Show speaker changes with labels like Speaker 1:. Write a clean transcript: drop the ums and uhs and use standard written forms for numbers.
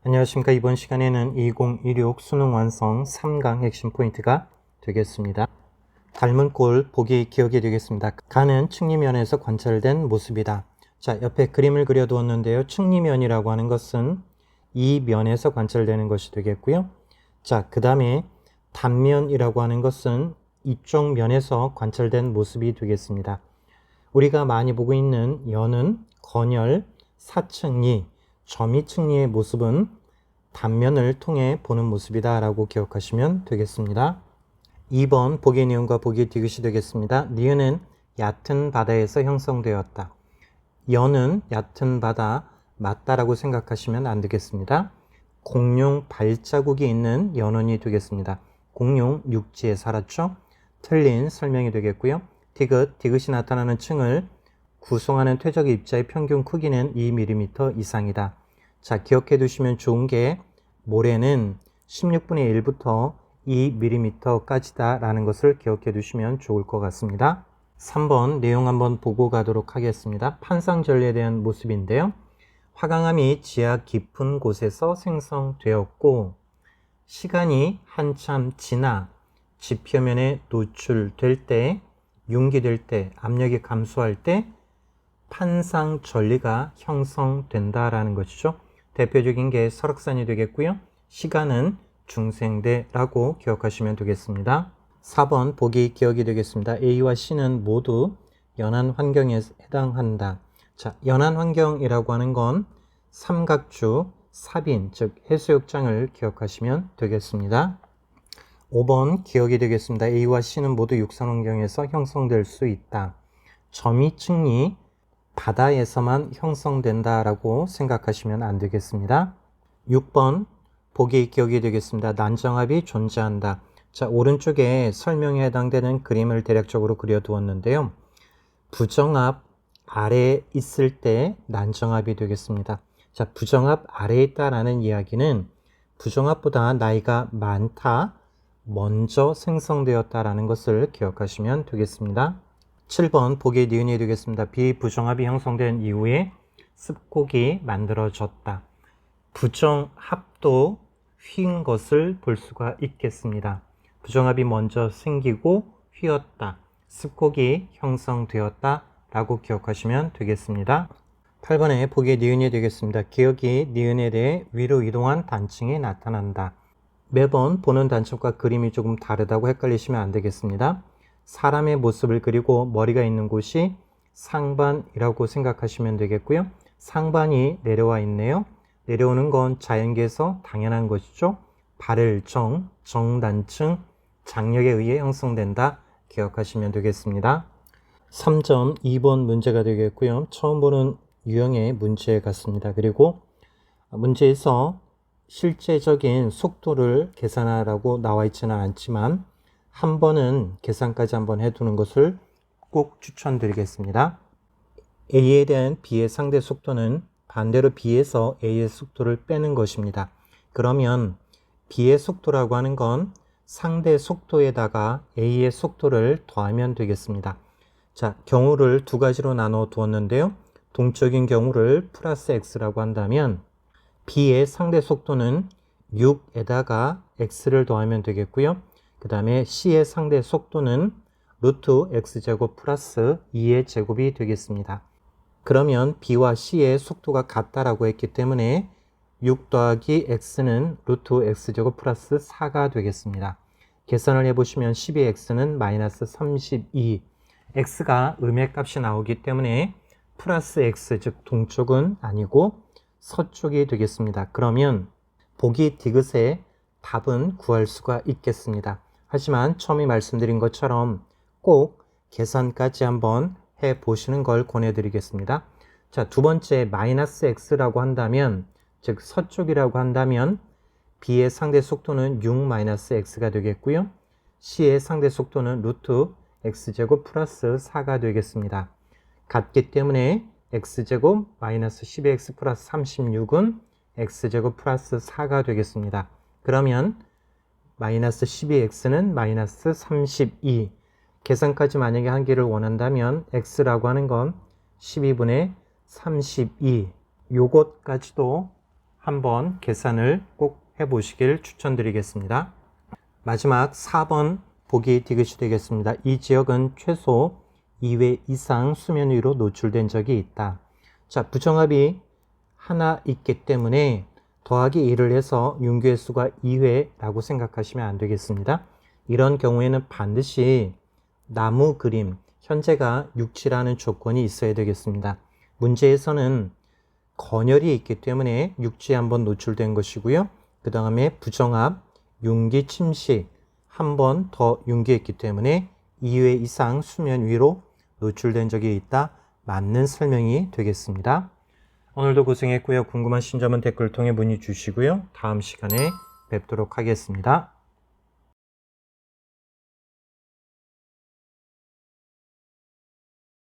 Speaker 1: 안녕하십니까. 이번 시간에는 2016 수능 완성 3강 핵심 포인트가 되겠습니다. 닮은 꼴 보기 기억이 되겠습니다. 가는 측리면에서 관찰된 모습이다. 자, 옆에 그림을 그려두었는데요. 측리면이라고 하는 것은 이 면에서 관찰되는 것이 되겠고요. 자, 그 다음에 단면이라고 하는 것은 이쪽 면에서 관찰된 모습이 되겠습니다. 우리가 많이 보고 있는 연은 건열, 사측리, 점이측리의 모습은 단면을 통해 보는 모습이다 라고 기억하시면 되겠습니다. 2번 보기 니은과 보기 디귿이 되겠습니다. 니은은 얕은 바다에서 형성되었다. 연은 얕은 바다 맞다라고 생각하시면 안 되겠습니다. 공룡 발자국이 있는 연원이 되겠습니다. 공룡 육지에 살았죠? 틀린 설명이 되겠고요. 디귿이 나타나는 층을 구성하는 퇴적 입자의 평균 크기는 2mm 이상이다. 자, 기억해 두시면 좋은 게 모래는 16분의 1부터 2mm까지다 라는 것을 기억해 두시면 좋을 것 같습니다. 3번 내용 한번 보고 가도록 하겠습니다. 판상전리에 대한 모습인데요. 화강암이 지하 깊은 곳에서 생성되었고 시간이 한참 지나 지표면에 노출될 때, 융기될 때, 압력이 감소할 때 판상전리가 형성된다라는 것이죠. 대표적인 게 설악산이 되겠고요. 시간은 중생대라고 기억하시면 되겠습니다. 4번 보기 기억이 되겠습니다. A와 C는 모두 연한 환경에 해당한다. 자, 연한 환경이라고 하는 건 삼각주, 사빈, 즉 해수욕장을 기억하시면 되겠습니다. 5번 기억이 되겠습니다. A와 C는 모두 육상 환경에서 형성될 수 있다. 점이측리, 바다에서만 형성된다라고 생각하시면 안 되겠습니다. 6번 보기 기억이 되겠습니다. 난정압이 존재한다. 자, 오른쪽에 설명에 해당되는 그림을 대략적으로 그려두었는데요. 부정압 아래에 있을 때 난정압이 되겠습니다. 자, 부정압 아래에 있다라는 이야기는 부정압보다 나이가 많다, 먼저 생성되었다라는 것을 기억하시면 되겠습니다. 7번 보기 니은이 되겠습니다. 비부정압이 형성된 이후에 습곡이 만들어졌다. 부정합도 휜 것을 볼 수가 있겠습니다. 부정압이 먼저 생기고 휘었다. 습곡이 형성되었다 라고 기억하시면 되겠습니다. 8번에 보기 니은이 되겠습니다. 기억이 니은에 대해 위로 이동한 단층이 나타난다. 매번 보는 단층과 그림이 조금 다르다고 헷갈리시면 안 되겠습니다. 사람의 모습을 그리고 머리가 있는 곳이 상반이라고 생각하시면 되겠고요. 상반이 내려와 있네요. 내려오는 건 자연계에서 당연한 것이죠. 발을정, 정단층, 장력에 의해 형성된다. 기억하시면 되겠습니다. 3점 2번 문제가 되겠고요. 처음 보는 유형의 문제 같습니다. 그리고 문제에서 실제적인 속도를 계산하라고 나와 있지는 않지만 한 번은 계산까지 한번 해두는 것을 꼭 추천드리겠습니다. A에 대한 B의 상대 속도는 반대로 B에서 A의 속도를 빼는 것입니다. 그러면 B의 속도라고 하는 건 상대 속도에다가 A의 속도를 더하면 되겠습니다. 자, 경우를 두 가지로 나눠 두었는데요. 동적인 경우를 플러스 X라고 한다면 B의 상대 속도는 6에다가 X를 더하면 되겠고요. 그 다음에 C의 상대 속도는 루트 X제곱 플러스 2의 제곱이 되겠습니다. 그러면 B와 C의 속도가 같다라고 했기 때문에 6 더하기 X는 루트 X제곱 플러스 4가 되겠습니다. 계산을 해보시면 12X는 마이너스 32. X가 음의 값이 나오기 때문에 플러스 X, 즉 동쪽은 아니고 서쪽이 되겠습니다. 그러면 보기 디귿의 답은 구할 수가 있겠습니다. 하지만 처음에 말씀드린 것처럼 꼭 계산까지 한번 해 보시는 걸 권해드리겠습니다. 자, 두 번째 마이너스 X라고 한다면, 즉 서쪽이라고 한다면 B의 상대 속도는 6-X가 되겠고요. C의 상대 속도는 루트 X제곱 플러스 4가 되겠습니다. 같기 때문에 X제곱 마이너스 12X 플러스 36은 X제곱 플러스 4가 되겠습니다. 그러면 마이너스 12X는 마이너스 32. 계산까지 만약에 하기를 원한다면 X라고 하는 건 12분의 32. 요것까지도 한번 계산을 꼭 해보시길 추천드리겠습니다. 마지막 4번 보기 디귿이 되겠습니다. 이 지역은 최소 2회 이상 수면 위로 노출된 적이 있다. 자, 부정합이 하나 있기 때문에 더하기 1을 해서 윤곽의 수가 2회라고 생각하시면 안 되겠습니다. 이런 경우에는 반드시 나무 그림, 현재가 육지라는 조건이 있어야 되겠습니다. 문제에서는 건열이 있기 때문에 육지에 한번 노출된 것이고요. 그 다음에 부정합, 윤기 침식 한 번 더 윤기했기 때문에 2회 이상 수면 위로 노출된 적이 있다. 맞는 설명이 되겠습니다. 오늘도 고생했고요. 궁금하신 점은 댓글 통해 문의 주시고요. 다음 시간에 뵙도록 하겠습니다.